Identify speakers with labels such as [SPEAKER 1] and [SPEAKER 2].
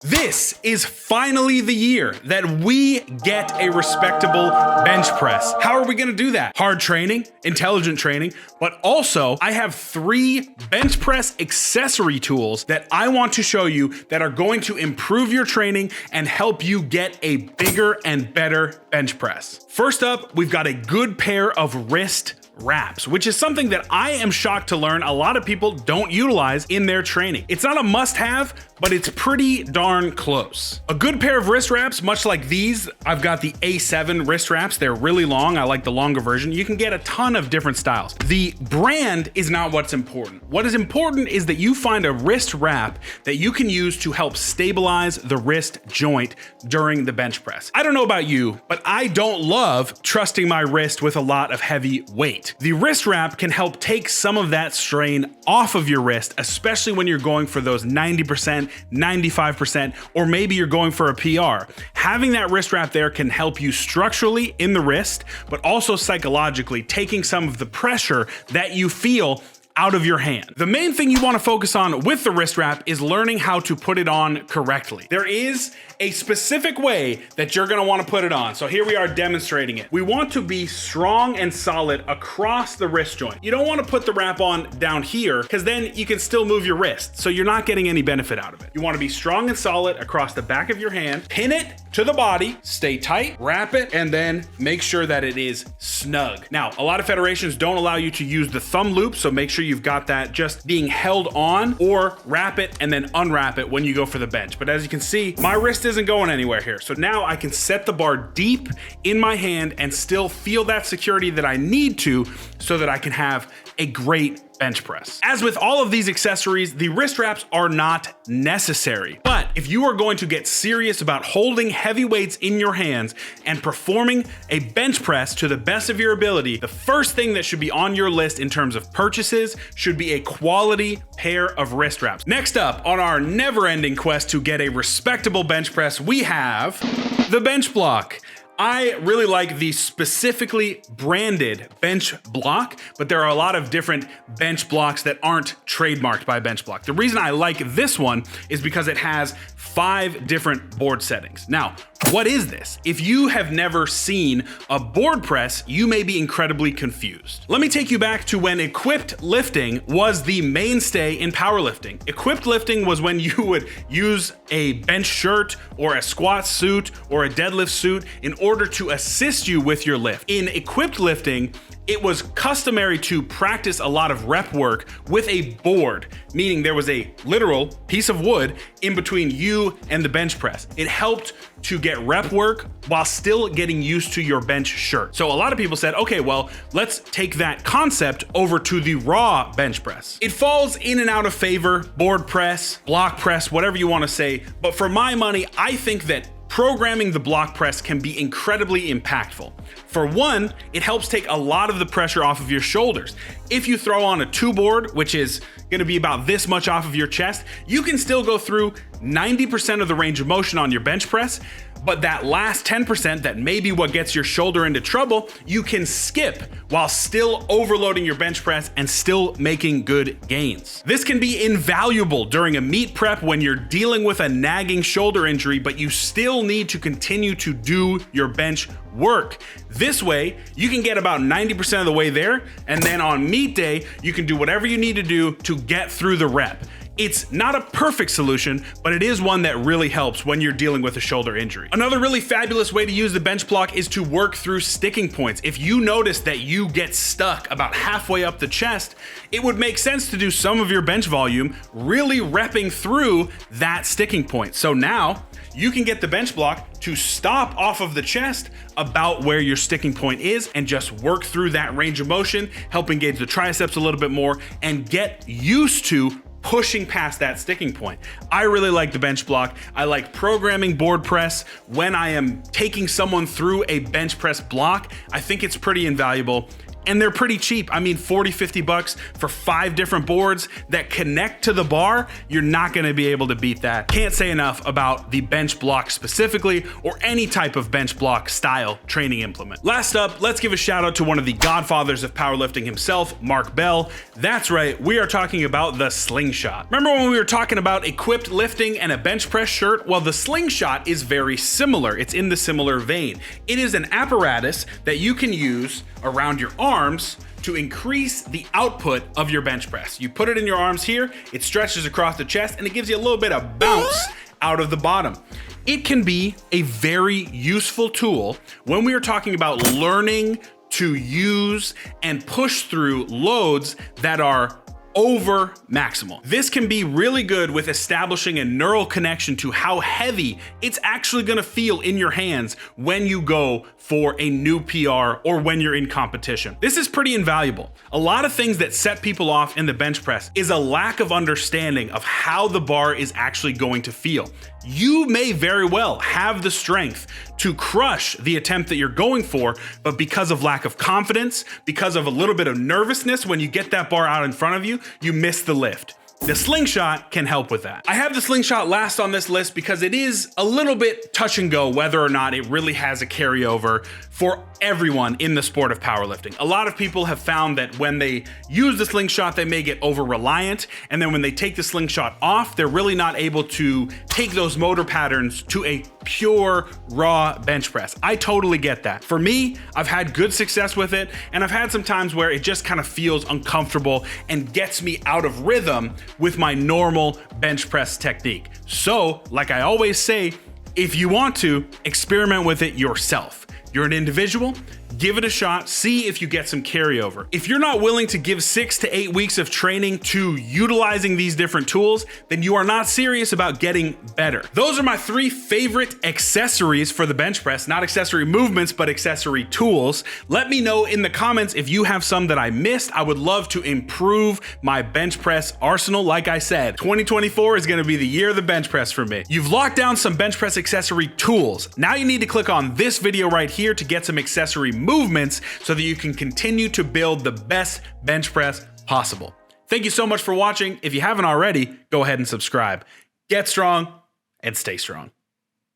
[SPEAKER 1] This is finally the year that we get a respectable bench press. How are we gonna do that? Hard training, intelligent training, but also I have 3 bench press accessory tools that I want to show you that are going to improve your training and help you get a bigger and better bench press. First up, we've got a good pair of wrist wraps, which is something that I am shocked to learn a lot of people don't utilize in their training. It's not a must-have, but it's pretty darn close. A good pair of wrist wraps, much like these, I've got the A7 wrist wraps. They're really long. I like the longer version. You can get a ton of different styles. The brand is not what's important. What is important is that you find a wrist wrap that you can use to help stabilize the wrist joint during the bench press. I don't know about you, but I don't love trusting my wrist with a lot of heavy weight. The wrist wrap can help take some of that strain off of your wrist, especially when you're going for those 90%, 95%, or maybe you're going for a PR. Having that wrist wrap there can help you structurally in the wrist, but also psychologically, taking some of the pressure that you feel out of your hand. The main thing you want to focus on with the wrist wrap is learning how to put it on correctly. There is a specific way that you're going to want to put it on. So here we are demonstrating it. We want to be strong and solid across the wrist joint. You don't want to put the wrap on down here because then you can still move your wrist. So you're not getting any benefit out of it. You want to be strong and solid across the back of your hand, pin it to the body, stay tight, wrap it, and then make sure that it is snug. Now, a lot of federations don't allow you to use the thumb loop, so make sure you've got that just being held on, or wrap it and then unwrap it when you go for the bench. But as you can see, my wrist isn't going anywhere here. So now I can set the bar deep in my hand and still feel that security that I need to so that I can have a great bench press. As with all of these accessories, the wrist wraps are not necessary. But if you are going to get serious about holding heavy weights in your hands and performing a bench press to the best of your ability, the first thing that should be on your list in terms of purchases should be a quality pair of wrist wraps. Next up on our never-ending quest to get a respectable bench press, we have the bench block. I really like the specifically branded bench block, but there are a lot of different bench blocks that aren't trademarked by Bench Block. The reason I like this one is because it has 5 different board settings. Now, what is this? If you have never seen a board press, you may be incredibly confused. Let me take you back to when equipped lifting was the mainstay in powerlifting. Equipped lifting was when you would use a bench shirt or a squat suit or a deadlift suit in order to assist you with your lift. In equipped lifting, it was customary to practice a lot of rep work with a board, meaning there was a literal piece of wood in between you and the bench press. It helped to get rep work while still getting used to your bench shirt. So a lot of people said, okay, well, let's take that concept over to the raw bench press. It falls in and out of favor, board press, block press, whatever you want to say. But for my money, I think that programming the block press can be incredibly impactful. For one, it helps take a lot of the pressure off of your shoulders. If you throw on a 2 board, which is gonna be about this much off of your chest, you can still go through 90% of the range of motion on your bench press, but that last 10% that may be what gets your shoulder into trouble, you can skip while still overloading your bench press and still making good gains. This can be invaluable during a meet prep when you're dealing with a nagging shoulder injury, but you still need to continue to do your bench work. This way, you can get about 90% of the way there, and then on meet day, you can do whatever you need to do to get through the rep. It's not a perfect solution, but it is one that really helps when you're dealing with a shoulder injury. Another really fabulous way to use the bench block is to work through sticking points. If you notice that you get stuck about halfway up the chest, it would make sense to do some of your bench volume really repping through that sticking point. So now you can get the bench block to stop off of the chest about where your sticking point is and just work through that range of motion, help engage the triceps a little bit more and get used to pushing past that sticking point. I really like the bench block. I like programming board press when I am taking someone through a bench press block. I think it's pretty invaluable. and they're pretty cheap. I mean, 40, 50 bucks for 5 different boards that connect to the bar. You're not gonna be able to beat that. Can't say enough about the bench block specifically, or any type of bench block style training implement. Last up, let's give a shout out to one of the godfathers of powerlifting himself, Mark Bell. That's right, we are talking about the Sling Shot. Remember when we were talking about equipped lifting and a bench press shirt? Well, the Sling Shot is very similar. It's in the similar vein. It is an apparatus that you can use around your arms to increase the output of your bench press. You put it in your arms here, it stretches across the chest, and it gives you a little bit of bounce out of the bottom. It can be a very useful tool when we are talking about learning to use and push through loads that are over maximal. This can be really good with establishing a neural connection to how heavy it's actually gonna feel in your hands when you go for a new PR or when you're in competition. This is pretty invaluable. A lot of things that set people off in the bench press is a lack of understanding of how the bar is actually going to feel. You may very well have the strength to crush the attempt that you're going for, but because of lack of confidence, because of a little bit of nervousness when you get that bar out in front of you, you miss the lift. The Sling Shot can help with that. I have the Sling Shot last on this list because it is a little bit touch and go whether or not it really has a carryover for everyone in the sport of powerlifting. A lot of people have found that when they use the Sling Shot, they may get over reliant, and then when they take the Sling Shot off, they're really not able to take those motor patterns to a pure raw bench press. I totally get that. For me, I've had good success with it, and I've had some times where it just kind of feels uncomfortable and gets me out of rhythm with my normal bench press technique. So, like I always say, if you want to, experiment with it yourself. You're an individual, give it a shot, see if you get some carryover. If you're not willing to give 6 to 8 weeks of training to utilizing these different tools, then you are not serious about getting better. Those are my 3 favorite accessories for the bench press, not accessory movements, but accessory tools. Let me know in the comments if you have some that I missed. I would love to improve my bench press arsenal. Like I said, 2024 is gonna be the year of the bench press for me. You've locked down some bench press accessory tools. Now you need to click on this video right here to get some accessory movements so that you can continue to build the best bench press possible. Thank you so much for watching. If you haven't already, go ahead and subscribe. Get strong and stay strong.